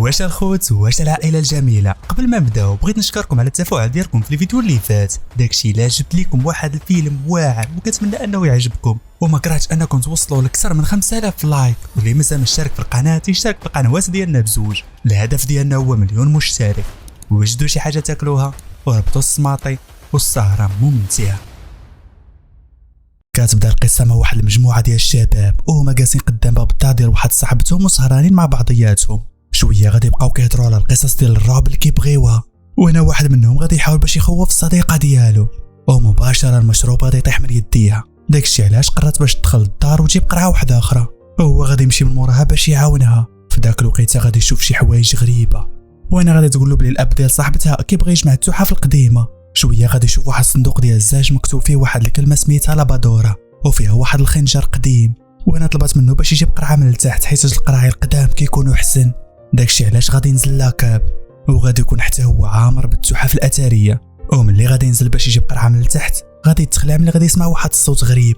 واش الخوت واش العائله الجميله. قبل ما نبداو بغيت نشكركم على التفاعل ديالكم في الفيديو اللي فات. داكشي اللي عجبت لكم واحد الفيلم واعر وكنتمنى انه يعجبكم وما كرهتش انكم توصلوا لاكثر من 5000 لايك. واللي مازال مشترك في القناه يشترك في القنوات ديالنا بزوج. الهدف ديالنا هو 1,000,000 مشترك. وجدوا شي حاجه تاكلوها وربطوا السماطي والسهره ممتعه. كتبدا القصه مع واحد المجموعه ديال الشباب وهما جالسين قدام باب الدار ديال واحد صاحبتهم وسهرانين مع بعضياتهم. شويه غادي يبقاو كيهضروا على القصص ديال الرعب اللي كيبغيوها، وهنا واحد منهم غادي يحاول باش يخوف الصديقه ديالو ومباشره المشروب غادي يطيح من يديها. داكشي علاش قررت باش تدخل للدار وتجيب قرعه واحده اخرى وهو غادي يمشي من موراها باش يعاونها. في داك الوقيته غادي يشوف شي حوايج غريبه، وانا غادي تقول له بلي الاب ديال صاحبتها كيبغي يجمع التحف القديمه. شويه غادي يشوف واحد الصندوق ديال الزاج مكتوب فيه واحد الكلمه سميتها لابادورا وفيها واحد الخنجر قديم، وانا طلبت منه باش يجيب قرعه من التحت حيت القراعي القدام كيكونوا احسن. داكشي علاش غادي ينزل لاكاب وغادي يكون حتى هو عامر بالتحف الاثريه. وملي غادي ينزل باش يجيب قرعه من التحت غادي يتخلع ملي غادي يسمع واحد الصوت غريب،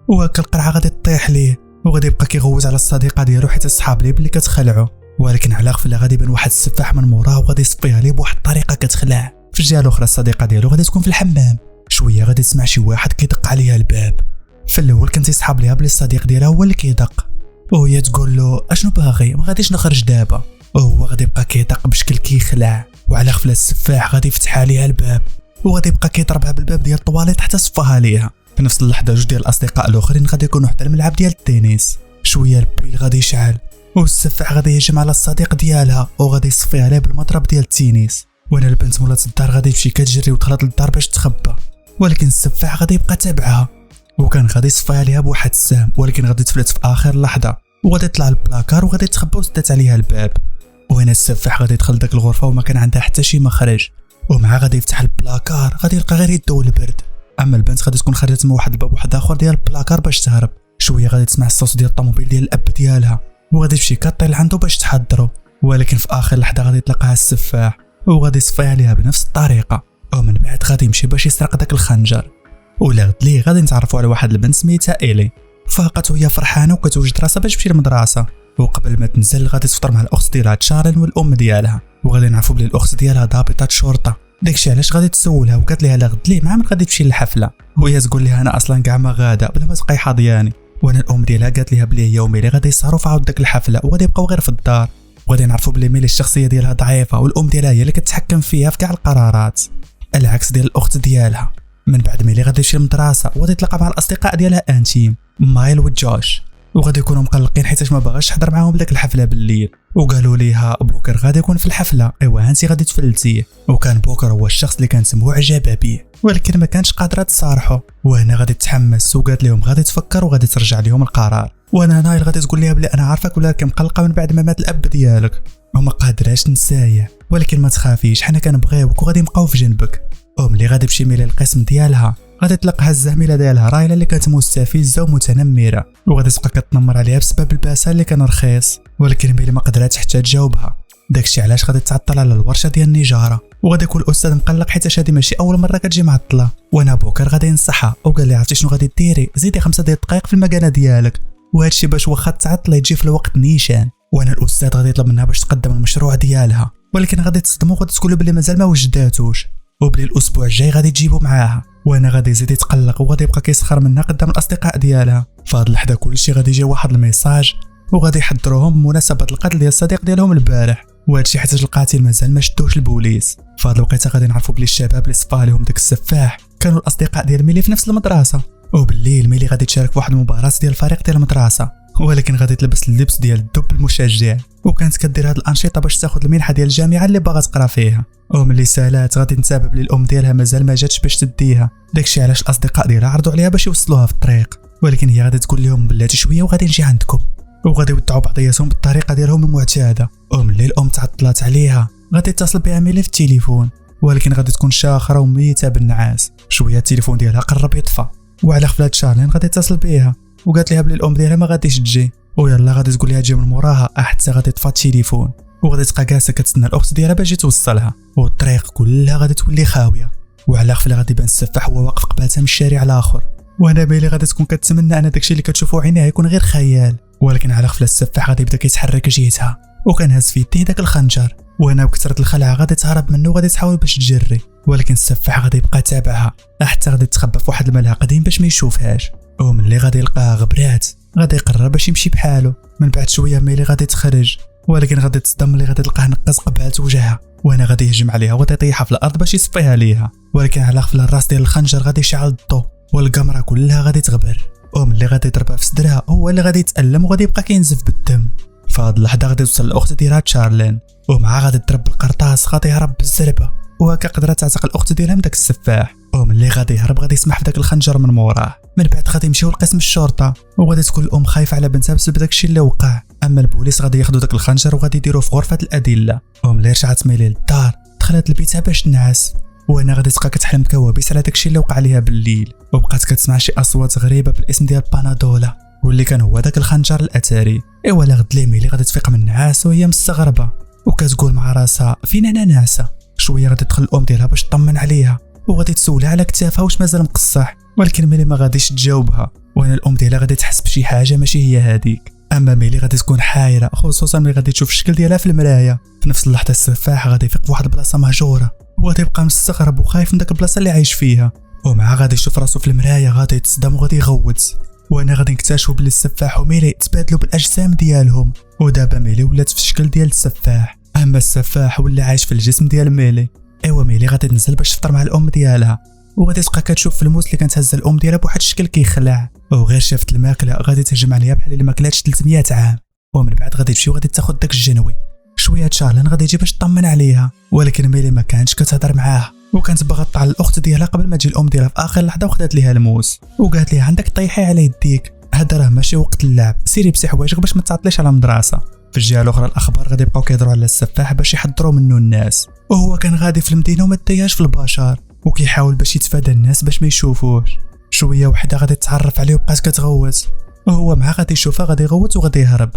وهكا القرعه غادي تطيح ليه وغادي يبقى كيغوت على الصديقه ديالو حيت الصحاب ليه بلي كتخلعو. ولكن على غفله غادي يبان واحد السفاح من موراه وغادي يصفيها ليه بواحد الطريقه كتخلع. في الجهه الاخرى الصديقه ديالو غادي تكون في الحمام. شويه غادي تسمع شي واحد كيدق عليها الباب. في الاول كان تيصحاب ليها بلي الصديق ديالها هو اللي كيدق وهي تقول له اشنو باغي ما غاديش نخرج دابا، وهو غادي يبقى كيدق بشكل كيخلع. وعلى غفله السفاح غادي يفتح عليها الباب وغادي يبقى كيضربها بالباب ديال الطواليط حتى صفاها ليها. في نفس اللحظه جوج ديال الاصدقاء الاخرين غادي يكونوا حتى الملعب ديال التنس. شويه البيل غادي يشعل والسفاح غادي يهجم على الصديق ديالها وغادي يصفيها ليه بالمضرب ديال التنس. وانا البنت مولات الدار غادي تمشي كتجري ودخلت للدار باش تخبى، ولكن السفاح غادي يبقى تابعها وكان غادي يصفيها ليها بواحد السهم، ولكن غادي تفلت في اخر لحظه وغادي يطلع البلاكار وغادي تخبى وسدات عليها الباب. وهنا السفاح غادي يدخل داك الغرفه وما كان عندها حتى شي مخرج، ومعها غادي يفتح البلاكار غادي يلقى غير يده والبرد. اما البنت غادي تكون خرجت من واحد الباب واحد اخر ديال البلاكار باش تهرب. شويه غادي تسمع الصوت ديال الطوموبيل ديال الاب ديالها وغادي تمشي كطير عنده باش تحضروا، ولكن في اخر لحظه غادي يطلقها السفاح وغادي يصفيها ليها بنفس الطريقه. ومن بعد غادي يمشي باش يسرق داك الخنجر. ولا غد ليه غادي نتعرفوا على واحد البنت سميتها إيلي. فاقت وهي فرحانه وكتوجد راسها باش تمشي للمدرسه، وقبل ما تنزل غادي تفطر مع الاخت ديالها تشارين والام ديالها، وغادي نعرفوا بلي الاخت ديالها ضابطه شرطه. داكشي علاش غادي تسولها وقالت لها لا غد ليه مع من غادي تمشي للحفله، وهي تقول لها انا اصلا كاع ما غاده بلا ما تبقاي حاضياني. وانا الام ديالها قالت لها بلي هي وميلي غادي يسهروا في عاود داك الحفله وغادي يبقاو غير في الدار. وغادي نعرفوا بلي ميلي الشخصيه ديالها ضعيفه والام ديالها هي اللي كتحكم فيها في كاع القرارات، العكس ديال الاخت ديالها. من بعد ميلي غادي يمشي للمدرسه وغادي يتلاقى مع الاصدقاء ديالها انتيم مايل وجوش، وغادي يكونوا مقلقين حيت ما باغاش تحضر معاهم داك الحفله بالليل. وقالوا ليها بوكر غادي يكون في الحفله، ايوا انت غادي تفلتيه. وكان بوكر هو الشخص اللي كانت معجبه به ولكن ما كانتش قادره تصارحه. وهنا غادي تحمس وقالت لهم غادي تفكر وغادي ترجع لهم القرار. وانا نايل غادي تقول ليها بلي انا عارفك ولكن مقلقه من بعد ما مات الاب ديالك وما قادراش نسايه، ولكن ما تخافيش حنا كنبغيوك وغادي نبقاو في جنبك. وملي غادي تمشي ميلي للقسم ديالها غادي تلقاها الزميله ديالها رايله اللي كانت مستفزه ومتنمره، وغادي تبقى كتنمر عليها بسبب الباسه اللي كان رخيص، ولكن ميلي ما قدراتش حتى تجاوبها. داكشي علاش غادي تعطل على الورشه ديال النجاره، وغادي يكون الاستاذ مقلق حيت هذه ماشي اول مره كتجي معطله. وانا بوكر غادي ينصحها وقال لها عرفتي شنو غادي ديري، زيدي 5 دقائق في المكانه ديالك، وهادشي باش واخا تعطلي تجي في الوقت نيشان. وانا الاستاذ غادي يطلب منها باش تقدم المشروع ديالها، ولكن غادي تصدموا وغادي تقول بلي مازال ما وجداتوش وبلي الاسبوع الجاي غادي تجيبو معاها. وانا غادي يزيد يتقلق وغادي يبقى كيسخر منها قدام الاصدقاء ديالها. فهاد اللحظه كلشي غادي يجي واحد الميساج وغادي يحضروهم بمناسبه القتل ديال الصديق ديالهم البارح، وهادشي حيت القاتل مازال ما شدوش البوليس. فهاد الوقيته غادي نعرفوا بلي الشباب اللي صفا لهم داك السفاح كانوا الاصدقاء ديال ميلي في نفس المدرسه. وبالليل ميلي غادي تشارك في واحد المباراه ديال الفريق ديال المدرسه، ولكن غادي تلبس اللبس ديال الدب المشجع، وكانت كدير هاد الانشطه باش تاخذ المنحه ديال الجامعه اللي باغا تقرا فيها. وملي سالات غادي نتابع بلي الام ديالها مازال ما جاتش باش تديها. داكشي علاش الاصدقاء ديالها عرضوا عليها باش يوصلوها في الطريق، ولكن هي غادي تقول لهم بلاتي شويه وغادي نجي عندكم، وغادي يودعوا بعضياتهم بالطريقه ديالهم المعتاده. وملي الام تعطلات عليها غادي تتصل بها ميلي في التليفون، ولكن غادي تكون شاخره وميته بالنعاس. شويه التليفون ديالها قرب يطفى، وعلى خفلات شارلين غادي تتصل بها وقالت لها بلي الام ديالها ما غاديش تجي، ويلا غادي تقول لها تجي من موراها حتى غادي تطفى التليفون. وغادي تبقى جالسه كتسنى الاخت ديالها باش توصلها، والطريق كلها غادي تولي خاويه. وعلى غفله غادي يبان السفاح هو واقف قبالتها من الشارع الاخر، وانا ميلي غادي تكون كتمنى ان داكشي اللي كتشوفو عينيها يكون غير خيال، ولكن على غفله السفاح غادي يبدا كيتحرك جهتها وكان هاز في يديه داك الخنجر. وانا بكثرة الخلعه غادي تهرب منه وغادي تحاول باش تجري، ولكن السفاح غادي يبقى تابعها حتى غادي تخبى في واحد الملعقه قديم باش ما يشوفهاش. وملي غادي يلقاها غبرات غادي يقرر باش يمشي بحاله. من بعد شويه ميلي غادي تخرج، ولكن غادي تصدم ملي غادي تلقاه نقز قبعات وجهها. وانا غادي يهجم عليها وغادي يطيحها في الارض باش يصفيها ليها، ولكن على غفله الراس ديال الخنجر غادي يشعل الضوء والقمره كلها غادي تغبر. وملي غادي يضربها في صدرها هو اللي غادي يتالم وغادي يبقى كينزف بالدم. فهاد اللحظه غادي توصل الاخت ديالها تشارلين، ومعها غادي تضرب بالقرطاس غادي يهرب بالزربه، وهكا قدرت تعتق الاخت ديالها من داك السفاح. وملي غادي يهرب غادي يسمح في داك الخنجر من موراه. من بعد غادي يمشيو لقسم الشرطه، وغادي تكون الام خايفه على بنتها بسبب داكشي اللي وقع. اما البوليس غادي ياخذوا داك الخنجر وغادي يديروه في غرفه الادله. وملي رجعت ميلي للدار دخلت لبيتها باش تنعس، وانا غادي تبقى كتحلم كوابيس على داكشي اللي وقع ليها بالليل، وبقات كتسمع شي اصوات غريبه بالاسم ديال بانادولا واللي كان هو داك الخنجر الاثري. ايوا لا غد لي ميلي غادي تفيق من النعاس وهي مستغربه وكتقول مع راسها فين انا ناعسه. شويه غادي تدخل الام ديالها باش تطمن عليها وغادي تسولها على كتافها واش مازال مقصح، ولكن ميلي ما غاديش تجاوبها. وانا الام ديالها غادي تحس بشي حاجه ماشي هي هذيك. اما ميلي غادي تكون حايره خصوصا ملي غادي تشوف الشكل ديالها في المرايه. في نفس اللحظه السفاح غادي يفيق في واحد البلاصه مهجوره وغادي يبقى مستغرب وخايف من داك البلاصه اللي عايش فيها، ومعها غادي يشوف راسو في المرايه غادي يتصدم وغادي يغوت. وانا غادي نكتشفوا بلي السفاح وميلي تبادلوا بالاجسام ديالهم، ودابا ميلي ولات في الشكل ديال السفاح، اما السفاح ولا عايش في الجسم ديال ميلي. ايوا ميلي غادي تنزل باش تفطر مع الام ديالها، وغادي تبقى كتشوف في الموس اللي كانت هزه الام ديالها بواحد الشكل كيخلع، وغير شافت الماكله غادي تهجم عليها بحال اللي ما كلاتش 300 عام. ومن بعد غادي تمشي وغادي تاخذ داك الجنوي. شويه تشارلين غادي يجي باش تطمن عليها، ولكن ميلي ما كانتش كتهضر معاه، وكانت باغا تطلع الاخت ديالها قبل ما تجي الام ديالها في اخر لحظه وخدات ليها الموس وقالت ليها عندك طيحي على يديك، هذا راه ماشي وقت اللعب، سيري بسي حوايجك باش ما تعطليش على المدرسه. في الجهه الاخرى الاخبار غادي يبقاو كيهضروا على السفاح باش يحضروا منه الناس، وهو كان غادي في المدينه وما داياش في البشر وكيحاول باش يتفادى الناس باش ما يشوفوش. شويه وحده غادي تتعرف عليه وبقات كتغوت، وهو معها غادي يشوفها غادي يغوت وغادي يهرب.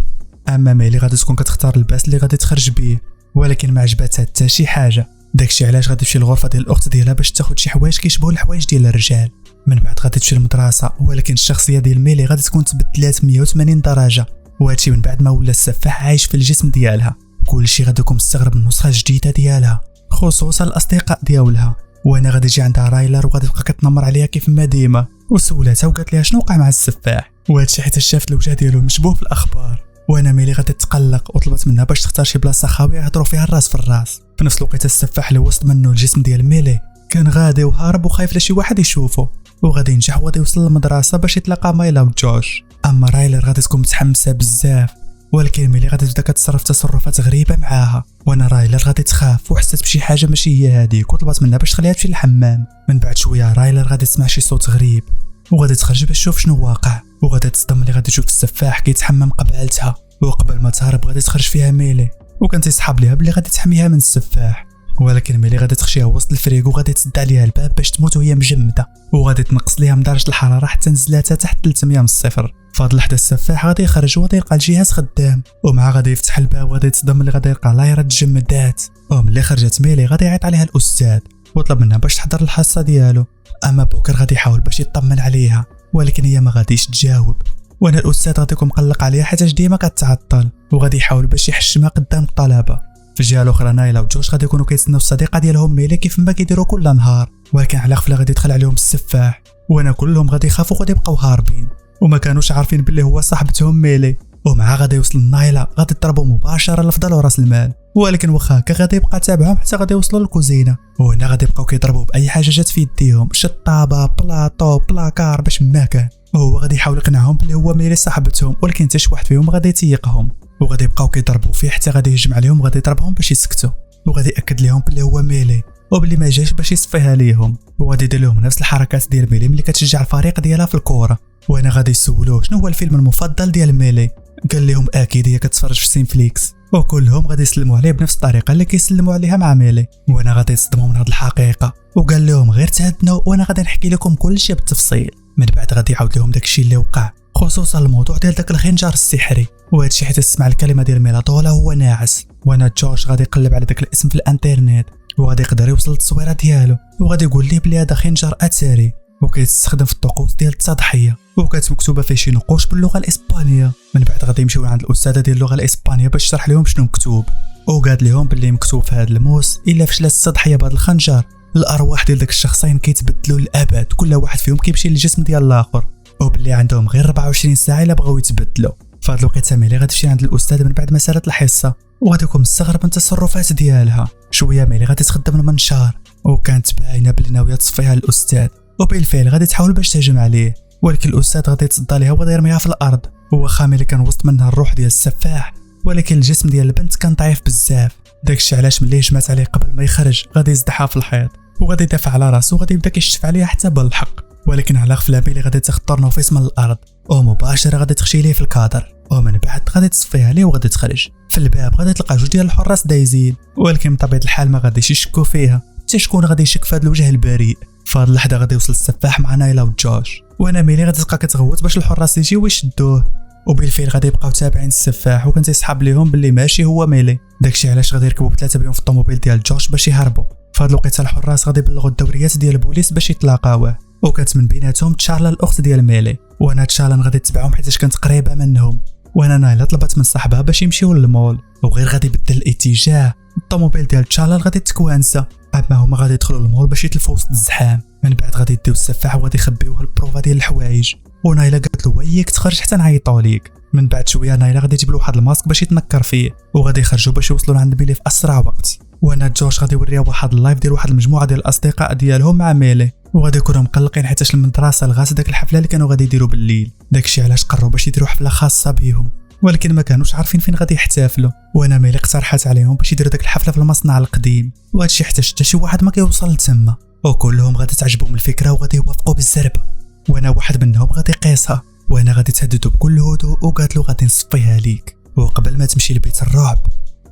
اما ميلي غادي تكون كتختار اللباس اللي غادي تخرج بيه، ولكن ما عجباتها حتى شي حاجه. داكشي علاش غادي تمشي للغرفه ديال الاخت ديالها باش تاخذ شي حوايج كيشبهوا الحوايج ديال الرجال. من بعد غادي تمشي للمدرسه، ولكن الشخصيه ديال ميلي غادي تكون تبدلات 180 درجه، وهادشي من بعد ما ولا السفاح عايش في الجسم ديالها. كلشي غادي يكون مستغرب من النسخه الجديده ديالها خصوصا الاصدقاء ديالها. وانا غادي تجي عندها رايلر وغادي تبقى كتنمر عليها كيف ما ديما، وسولاتها وقالت لها شنو وقع مع السفاح، وهادشي حيت شافت الوجه ديالو مشبوه في الاخبار. وانا ميلي غادي تقلق وطلبت منها باش تختار شي بلاصه خاويه يهضروا فيها الراس في الراس. في نفس الوقت السفاح اللي وسط منه الجسم ديال ميلي كان غادي وهارب وخايف لا شي واحد يشوفه، وغادي ينجح وغادي يوصل للمدرسه باش يتلاقى مايلا وجوش. اما رايلر غادي تكون متحمسه بزاف، ولكن ميلي غادي تبدا كتصرف تصرفات غريبه معاها. وانا رايلر غادي تخاف وحست بشي حاجه ماشي هي هذيك وطلبت منها باش تخليها تمشي للحمام. من بعد شويه رايلر غادي تسمع شي صوت غريب وغادي تخرج باش تشوف شنو واقع، وغادي تصدم اللي غادي تشوف السفاح كيتحمم قبعتها. وقبل ما تهرب غادي تخرج فيها ميلي، وكانت يصحاب ليها بلي غادي تحميها من السفاح، ولكن ميلي غادي تخشيها وسط الفريق وغادي تسد عليها الباب باش تموت وهي مجمده، وغادي تنقص ليها من درجه الحراره حتى نزلاتها تحت 300 من الصفر. فهاد اللحظه السفاح غادي يخرج وغادي يلقى الجهاز خدام، ومعاه غادي يفتح الباب وغادي تصدم اللي غادي يلقى لايرا تجمدات. وملي خرجت ميلي غادي يعيط عليها الاستاذ وطلب منها باش تحضر الحصه ديالو. اما بوكر غادي يحاول باش يطمن عليها، ولكن هي ما غاديش تجاوب. وانا الاستاذ غادي يكون مقلق عليها حيت ديما كتعطل، وغادي يحاول باش يحشمها قدام الطلبه. في الجهه الاخرى نايلا وجوش غادي يكونوا كيتسناو الصديقه ديالهم ميلي كيف ما كيديروا كل نهار، ولكن على غفله غادي يدخل عليهم السفاح. وانا كلهم غادي يخافوا وغادي يبقاو هاربين وما كانوش عارفين باللي هو صاحبتهم ميلي. ومعها غادي يوصل نايلا غادي تضربوا مباشره لفضل وراس المال، ولكن واخا هكا غادي يبقى تابعهم حتى غادي يوصلوا للكوزينه. وهنا غادي يبقاو كيضربوا باي حاجه جات في يديهم، شطابه بلاطو بلاكار باش ما كان. وهو غادي يحاول يقنعهم بلي هو ميلي صاحبتهم، ولكن حتى شي واحد فيهم غادي يتيقهم، وغادي يبقاو كيضربوا فيه حتى غادي يهجم عليهم وغادي يضربهم باش يسكتوا، وغادي ياكد لهم بلي هو ميلي وبلي ما جاش باش يصفيها ليهم، وغادي يدير لهم نفس الحركات ديال ميلي ملي كتشجع الفريق ديالها في الكره. وانا غادي يسولوه شنو هو الفيلم المفضل ديال ميلي، قال لهم اكيد هي كتفرج في سينفليكس، وكلهم غادي يسلموا عليه بنفس الطريقه اللي كيسلموا عليها مع ميلي. وانا غادي يصدموا من هذه الحقيقه وقال لهم غير تهدنوا وانا غادي نحكي لكم كل شيء بالتفصيل. من بعد غادي يعاود لهم داكشي اللي وقع خصوصا الموضوع ديال داك الخنجر السحري، وهذا الشيء حيت تسمع الكلمه ديال ميلاتولا هو ناعس. وانا جورج غادي يقلب على داك الاسم في الانترنت وغادي يقدر يوصل للتصويره ديالو، وغادي يقول ليه بلي هذا خنجر اثري، وكيتستخدم في الطقوس ديال التضحيه، وكانت مكتوبه فيه شي نقوش باللغه الاسبانيه. من بعد غادي يمشيو عند الاستاذه ديال اللغه الاسبانيه باش تشرح لهم شنو مكتوب، وقال لهم باللي مكتوب في هذا الموس الا فشلت التضحيه بهذا الخنجر الارواح ديال داك الشخصين كيتبدلوا للابد، كل واحد فيهم كيمشي للجسم ديال الاخر، وباللي عندهم غير 24 ساعه الا بغاو يتبدلوا. فهاد الوقيته ميلي غادي تمشي عند الاستاذ من بعد ما سالت الحصه، وغادي يكون مستغرب من التصرفات ديالها. شويه ميلي غادي تخدم المنشار، وكانت باينه بلي ناويه تصفيها للاستاذ، وبالفعل غادي تحاول باش تهجم عليه، ولكن الاستاذ غادي يتصدى ليها وغادي يرميها في الارض. واخا ملي كان وسط منها الروح ديال السفاح، ولكن الجسم ديال البنت كان ضعيف بزاف. داكشي علاش ملي هجمات عليه قبل ما يخرج غادي يزدحها في الحيط، وغادي يدافع على راسو، وغادي يبدا كيشتف عليها حتى بالحق. ولكن على غفله ملي غادي تختار نوفيس من الارض، ومباشره غادي تخشي ليه في الكادر، ومن بعد غادي تصفيها ليه وغادي تخرج. في الباب غادي تلقى جوج ديال الحراس دايزين، ولكن بطبيعه الحال ما غاديش يشكوا فيها، حتى شكون غادي يشك في هذا الوجه البريء. فهاد اللحظه غادي يوصل السفاح مع نايلا وجوش، وانا ميلي غادي تبقى كتغوت باش الحراس يجيو ويشدوه، وبالفعل غادي يبقاو تابعين السفاح، وكان تيسحب ليهم باللي ماشي هو ميلي. داكشي علاش غادي يركبوا بثلاثه بهم في الطوموبيل ديال جوش باش يهربوا. فهاد الوقيته الحراس غادي يبلغوا الدوريات ديال البوليس باش يتلاقاوه، وكانت من بيناتهم تشارلا الاخت ديال ميلي. وانا تشارلا غادي تتبعهم حيت كانت قريبه منهم، وانا نايلا طلبت من صاحبها باش يمشيو للمول، وغير غادي يبدل الاتجاه الطوموبيل ديال تشارلا غادي تكوانسه، اما هما غادي يدخلوا للمول باش يتلفوا وسط الزحام. من بعد غادي يديو السفاح وغادي يخبيوه البروفا ديال الحوايج، ونايلا قالت له وياك تخرج حتى نعيطوا ليك. من بعد شويه نايلا غادي تجيب له واحد الماسك باش يتنكر فيه، وغادي يخرجوا باش يوصلوا لعند ميلي في اسرع وقت. وانا جوش غادي يوريها واحد اللايف ديال واحد المجموعه ديال الاصدقاء ديالهم مع ميلي، وغادي يكونوا مقلقين حيتاش المدرسه لغات داك الحفله اللي كانوا غادي يديروا بالليل. داكشي علاش قرروا باش يديروا حفله خاصه بهم، ولكن ما كانوش عارفين فين غادي يحتفلوا. وانا ميلي اقترحت عليهم باش يديروا داك الحفله في المصنع القديم، وهادشي حتى شي واحد ما كيوصل لتما، وكلهم غادي تعجبهم الفكره وغادي يوافقوا بالزربه. وانا واحد منهم غادي يقيسها، وانا غادي تهددو بكل هدوء، وقالت له غادي نصفيها ليك، وقبل ما تمشي لبيت الرعب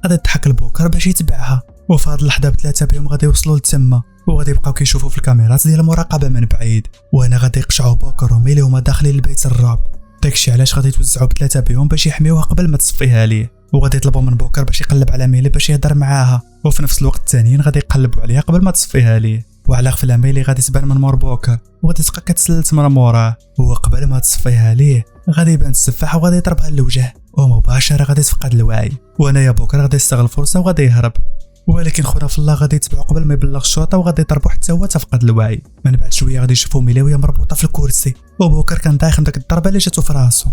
غادي تضحك البوكر باش يتبعها. وفي هاد اللحظه بثلاثه بهم غادي يوصلوا لتما، وغادي يبقاو كيشوفوا في الكاميرات ديال المراقبه من بعيد. وانا غادي يقشعوا بوكر وميلي هما داخلين لبيت الرعب. داكشي علاش غادي يتوزعوا بثلاثه بهم باش يحميوها قبل ما تصفيها ليه، وغادي يطلبوا من بوكر باش يقلب على ميلي باش يهضر معاها، وفي نفس الوقت الثانيين غادي يقلبوا عليها قبل ما تصفيها ليه. وعلى غفله ميلي غادي تبان من مور بوكر، وغادي تبقى كتسلت من موراه، وقبل ما تصفيها ليه غادي يبان السفاح وغادي يضربها للوجه، ومباشره غادي تفقد الوعي. وانا يا بوكر غادي يستغل الفرصه وغادي يهرب، ولكن خونا في الله غادي يتبعوا قبل ما يبلغ الشرطه، وغادي يضربوا حتى هو تفقد الوعي. من بعد شويه غادي يشوفوا ميلي وهي مربوطه في الكرسي، وبوكر كان دايخ من داك الضربه اللي جاتو في راسو،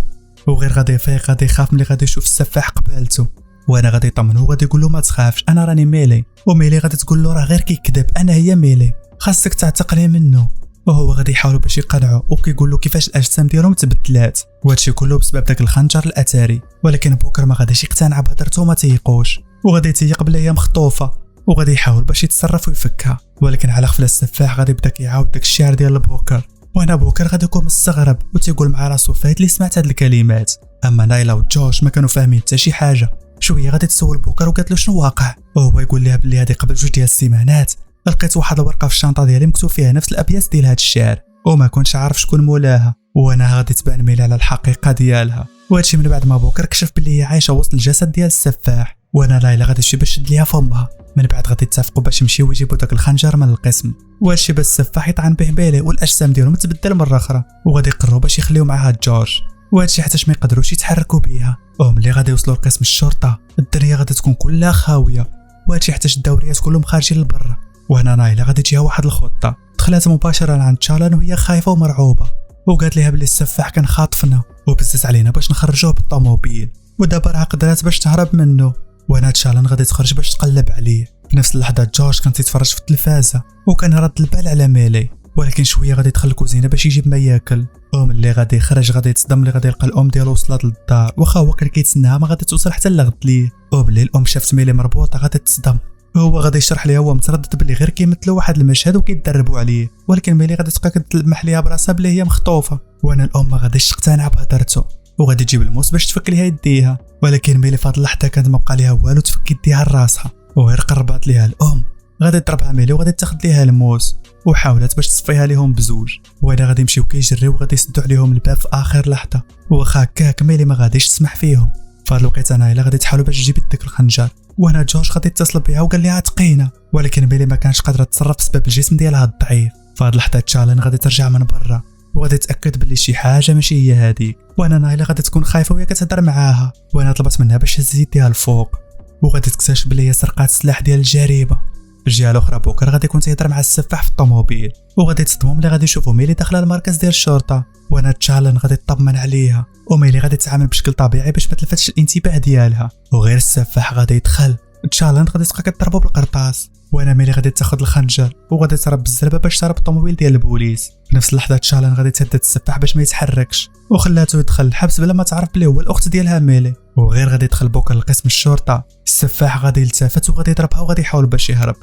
وغير غادي يفيق غادي يخاف ملي غادي يشوف السفاح قبالته. وانا غادي يطمنو وغادي يقول له ما تخافش انا راني ميلي، وميلي غادي تقول له راه غير كيكذب انا هي ميلي، خاصك تعتقلي منه. وهو غادي يحاولوا باش يقنعوا، وكيقول له كيفاش الاجسام ديالهم تبدلات، وهادشي كله بسبب داك الخنجر الاثري. ولكن بوكر ما غاديش يقتنع بهضرته وما تيقوش، وغادي يتيق بلي هي مخطوفه، وغادي يحاول باش يتصرف ويفكها. ولكن على غفله السفاح غادي يبدا كيعاود داك الشعر ديال بوكر، وانا بوكر غادي يكون مستغرب وتيقول مع راسو فايت اللي سمعت هاد الكلمات. اما نايلا وجوش ما كانوا فاهمين حتى شي حاجه. شويه غادي تسول بوكر وقالت له شنو واقع، وهو يقول لها بلي هذه قبل 2 ديال السيمانات لقيت واحد الورقه في الشنطه ديالي مكتوب فيها نفس الابيات ديال هاد الشعر، وما كنتش عارف شكون مولاها. وانا غادي تبان ميلي على الحقيقه ديالها، وهادشي من بعد ما بوكر كشف بلي هي عايشه وسط الجسد ديال السفاح. وانا لايلا غادي تمشي باش تشد ليها فمها. من بعد غادي يتفقوا باش يمشيو ويجيبوا داك الخنجر من القسم، وهادشي باش السفاح يطعن به ميلي والاجسام ديالهم تبدل مره اخرى، وغادي يقرروا باش يخليو معاها جورج، وهادشي حتىش ما يقدروش يتحركوا بيها. وملي غادي يوصلوا لقسم الشرطه الدنيا غادي تكون كلها خاويه، وهادشي حتىش الدوريات كلهم خارجين لبرا. وهنا نايلا غادي تجيها واحد الخطه، دخلت مباشره عند تشالان وهي خايفه ومرعوبه، وقالت ليها بلي السفاح كان خاطفنا وبزز علينا باش نخرجوه بالطوموبيل، ودابا راه قدرات باش تهرب منه. وانا تشالان غادي تخرج باش تقلب عليه. في نفس اللحظه جورج كان تيتفرج في التلفازه وكان رد البال على ميلي، ولكن شويه غادي يدخل الكوزينه باش يجيب ما ياكل. وملي غادي يخرج غادي يتصدم ملي غادي يلقى الام ديالو وصلت للدار، واخا هو كان كيتسناها ما غادي توصل حتى لغد ليه. وبلي الام شافت ميلي مربوطه غادي تصدم، هو غادي يشرح ليها هو متردد بلي غير كيمثلوا واحد المشهد وكيتدربوا عليه، ولكن ميلي غادي تبقى كتلمح ليها براسها بلي هي مخطوفه. وانا الام ما غاديش تقتنع بهضرته وغادي تجيب الموس باش تفك ليها يديها، ولكن ميلي فهاد اللحظه كانت ما بقى ليها والو تفك يديها لراسها، وغير قربات ليها الام غادي تضربها ميلي وغادي تاخذ ليها الموس وحاولت باش تصفيها ليهم بزوج. وانا غادي يمشيو كيجريو وغادي يسدوا عليهم الباب في اخر لحظه، واخا هكاك ميلي ما غاديش تسمح فيهم. فهاد الوقيته نايلا غادي تحاول باش تجيب داك الخنجر، وهنا جورج غادي يتصل بها وقال لها تقينا، ولكن ميلي ما كانش قادره تتصرف بسبب الجسم ديالها الضعيف. فهاد اللحظه تشالن غادي ترجع من برا وغادي تاكد باللي شي حاجه ماشي هي هذيك، وانا نايله غادي تكون خايفه وهي كتهضر معاها، وانا طلبت منها باش تهز يديها الفوق وغادي تكتشف باللي هي سرقات السلاح ديال الجريمه. في الجهه الاخرى بوكر غادي يكون تيهضر مع السفاح في الطوموبيل وغادي تصدموا ملي غادي يشوفوا ميلي داخله المركز ديال الشرطه، وانا تشالن غادي تطمن عليها وميلي غادي تتعامل بشكل طبيعي باش ما تلفتش الانتباه ديالها، وغير السفاح غادي يدخل تشالن غادي تبقى كضربو بالقرطاس، وانا ميلي غادي تاخذ الخنجر وغادي تهرب بالزربه باش تهرب الطوموبيل ديال البوليس. في نفس اللحظه تشالن غادي تهدد السفاح باش ما يتحركش وخلاته يدخل الحبس بلا ما تعرف بلي هو الاخت ديالها ميلي، وغير غادي يدخل بوكر لقسم الشرطه السفاح غادي يلتفت وغادي يضربها وغادي يحاول باش يهرب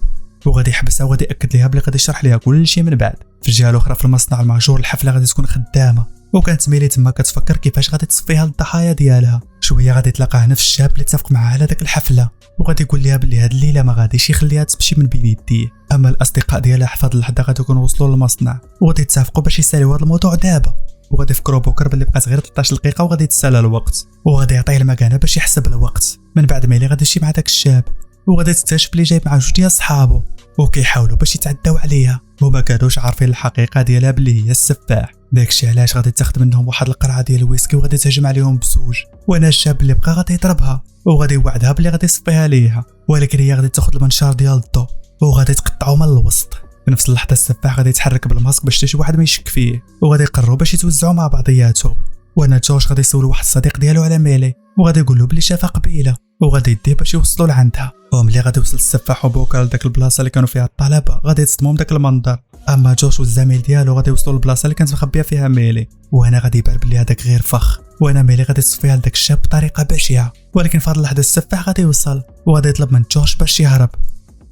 وغادي يحبسها وغادي ياكد ليها بلي غادي يشرح ليها كل شيء من بعد. في الجهه الاخرى في المصنع المهجور الحفله غادي تكون خدامه وكانت ميلي تما كتفكر كيفاش غادي تصفيها للضحايا ديالها. شويه غادي تلاقى هنا في الشاب اللي اتفق معها على داك الحفله وغادي يقول لها بلي هاد الليله ما غاديش يخليها تمشي من بين يديه. اما الاصدقاء ديالها حفظ اللحظه غادي يكونوا وصلوا للمصنع وغادي يتفقوا باش يساليو هذا الموضوع دابا، وغادي يفكروا بوكر باللي بقات غير 13 دقيقه وغادي يتسالى الوقت وغادي يعطيه المكانه باش يحسب الوقت. من بعد ميلي غادي يمشي مع داك الشاب وغادي تكتشف بلي جايب معاه جوج ديال صحابو وكيحاولوا باش يتعداو عليها وما كانوش عارفين الحقيقه ديالها بلي هي السفاح. داكشي علاش غادي تاخذ منهم واحد القرعه ديال الويسكي وغادي تهجم عليهم بزوج، وانا الشاب اللي بقى غادي يضربها وغادي يوعدها بلي غادي يصفيها ليها، ولكن هي غادي تاخذ المنشار ديال الضو وغادي تقطعو من الوسط. في نفس اللحظه السفاح غادي يتحرك بالماسك باش شي واحد ما يشك فيه وغادي يقرروا باش يتوزعوا مع بعضياتهم، وانا جوش غادي يسول واحد الصديق ديالو على ميلي وغادي يقول له بلي شافها قبيله وغادي يديه باش يوصلوا لعندها. وملي غادي يوصل السفاح وبوكر لداك البلاصه اللي كانوا فيها الطلبه غادي يتصدموا من داك المنظر، اما جوش والزميل ديالو غادي يوصلوا للبلاصه اللي كانت مخبيه فيها ميلي، وهنا غادي يبان بلي هذاك غير فخ، وانا ميلي غادي تصفيها لداك الشاب بطريقه بشعه. ولكن في هذه اللحظه السفاح غادي يوصل وغادي يطلب من جوش باش يهرب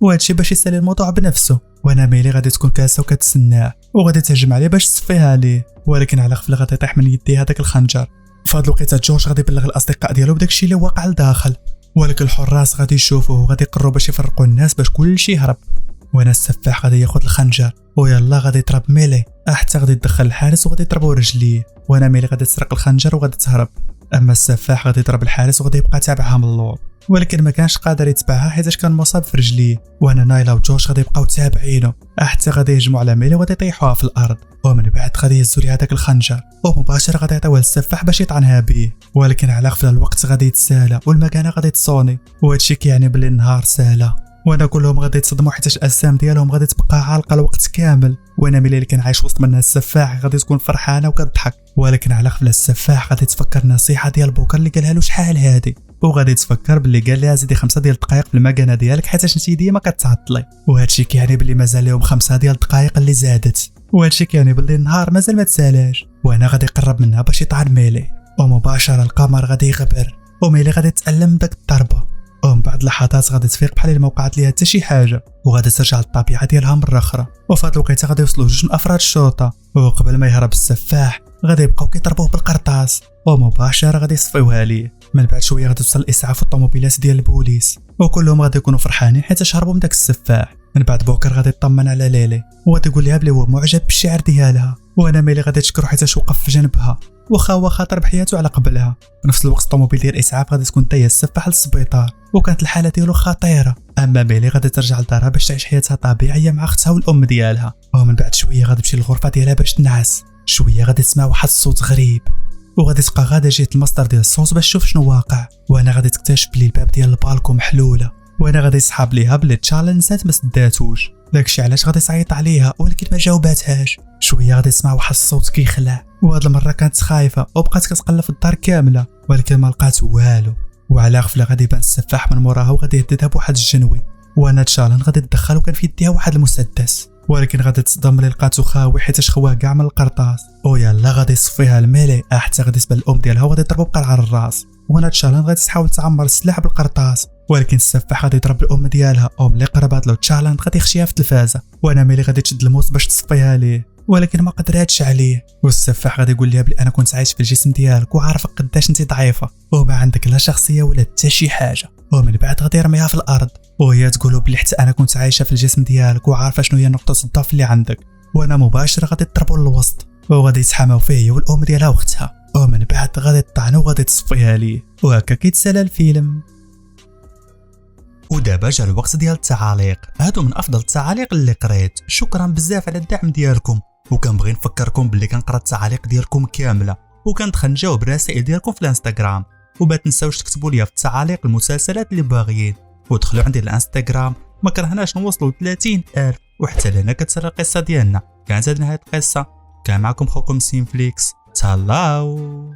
وهادشي باش يسالي الموضوع بنفسه، وانا ميلي غادي تكون كاسه وكتسناه وغادي تهجم عليه باش تصفيها ليه، ولكن على غفله غادي يطيح من يديه هذاك الخنجر. في هاد الوقيته جوش غادي يبلغ الاصدقاء ديالو بداكشي اللي واقع لداخل، ولكن الحراس غادي يشوفوه وغادي يقرروا باش يفرقوا الناس باش كلشي يهرب. وانا السفاح غادي ياخذ الخنجر ويلا غادي يضرب ميلي حتى غادي يدخل الحارس وغادي يضربو رجليه، وانا ميلي غادي تسرق الخنجر وغادي تهرب، اما السفاح غادي يضرب الحارس وغادي يبقى تابعها من اللور، ولكن ما كانش قادر يتبعها حيت كان مصاب في رجليه. وانا نايلا وجوش غادي يبقاو تابعينه حتى غادي يهجموا على ميلي وغادي يطيحوها في الارض، ومن بعد غادي يهزوا ليها داك الخنجر ومباشره غادي يعطيوه للسفاح باش يطعنها به، ولكن على غفله الوقت غادي يتسالى والمكانه غادي تصوني، وهادشي كيعني بلي النهار سالى. وانا كلهم غادي يتصدموا حيت الاجسام ديالهم غادي تبقى عالقه الوقت كامل، وانا ملي اللي كان عايش وسط منها السفاح غادي تكون فرحانه وكتضحك، ولكن على غفله السفاح غادي تفكر نصيحه ديال بوكر اللي قالها له شحال هادي، وغادي تفكر باللي قال لها زيدي 5 ديال الدقائق في المكانه ديالك حيت انتي ديما كتعطلي، وهادشي كيعني باللي مازال لهم 5 ديال الدقائق اللي زادت، وهادشي كيعني باللي النهار مازال ما تسالاش. وانا غادي يقرب منها باش يطعن ميلي ومباشره القمر غادي يغبر وميلي غادي تألم داك الضربه، ومن بعد لحظات غادي تفيق بحال ما وقعت ليها حتى شي حاجه وغادي ترجع للطبيعه ديالها مره اخرى. وفي هاد الوقيته غادي يوصلوا جوج من افراد الشرطه وقبل ما يهرب السفاح غادي يبقاو كيضربوه بالقرطاس ومباشره غادي يصفيوها ليه. من بعد شويه غادي توصل الاسعاف والطوموبيلات ديال البوليس وكلهم غادي يكونوا فرحانين حيت هربوا من داك السفاح. من بعد بوكر غادي يطمن على ليلي وغادي يقول لها بلي هو معجب بالشعر ديالها، وانا ميلي غادي تشكرو حيت وقف في جنبها واخا هو خاطر بحياته على قبلها. في نفس الوقت الطوموبيل ديال الاسعاف غادي تكون تاهي السفاح للسبيطار وكانت الحاله ديالو خطيره، اما ميلي غادي ترجع لدارها باش تعيش حياتها طبيعيه مع اختها والام ديالها. ومن بعد شويه غادي تمشي للغرفه ديالها باش تنعس، شويه غادي تسمع واحد الصوت غريب وغادي تبقى غاده جهه المصدر ديال الصوت باش تشوف شنو واقع، وانا غادي تكتشف بلي الباب ديال البالكو محلوله، وانا غادي يسحب ليها بلي تشالنج نسات ما سداتوش، داكشي علاش غادي تعيط عليها ولكن ما جاوباتهاش. شويه غادي تسمع واحد الصوت كيخلع وهاد المره كانت خايفه وبقات كتقلب في الدار كامله ولكن ما لقات والو، وعلى غفله غادي يبان السفاح من موراها وغادي يهددها بواحد الجنوي، وانا تشالنج غادي تدخل وكان في يديها واحد المسدس، ولكن غادي تصدم ملي لقاتو خاوي حيت خواه كاع من القرطاس، ويلا غادي يصفيها الميلي حتى غادي تبان الام ديالها وغادي يضربو بقرعه على الراس. وانا تشالنج غادي تحاول تعمر السلاح بالقرطاس ولكن السفاح غادي يضرب الام ديالها وملي قربات له تشالنج غادي يخشيها في التلفازه، وانا ميلي غادي تشد الموس باش تصفيها ليه ولكن ما قدراتش عليه، والسفاح غادي يقول لها بلي انا كنت عايش في الجسم ديالك وعارفك قداش انت ضعيفه وما عندك لا شخصيه ولا حتى شي حاجه، ومن بعد غادي يرميها في الارض وهي تقول بلي حتى انا كنت عايشه في الجسم ديالك وعارفه شنو هي نقطه الضعف اللي عندك، وانا مباشره غادي تضربوا للوسط وغادي يتحاموا فيه هي والام ديالها واختها، ومن بعد غادي تطعنوا وغادي تصفيها ليه، وهكا كيتسالى الفيلم. ودابا جا الوقت ديال التعاليق. هادو من افضل التعاليق اللي قريت. شكرا بزاف على الدعم ديالكم، وكنبغي نفكركم باللي كنقرا التعاليق ديالكم كامله وكندخل نجاوب الرسائل ديالكم في الانستغرام. وما تنساوش تكتبوا لي في التعاليق المسلسلات اللي باغيين، ودخلوا عندي الانستغرام. ما كرهناش نوصلوا 30,000 وحتى لهنا كتسرى القصه ديالنا. كانت هذه نهايه القصه. كان معكم خوكم سيمفليكس. تهلاو.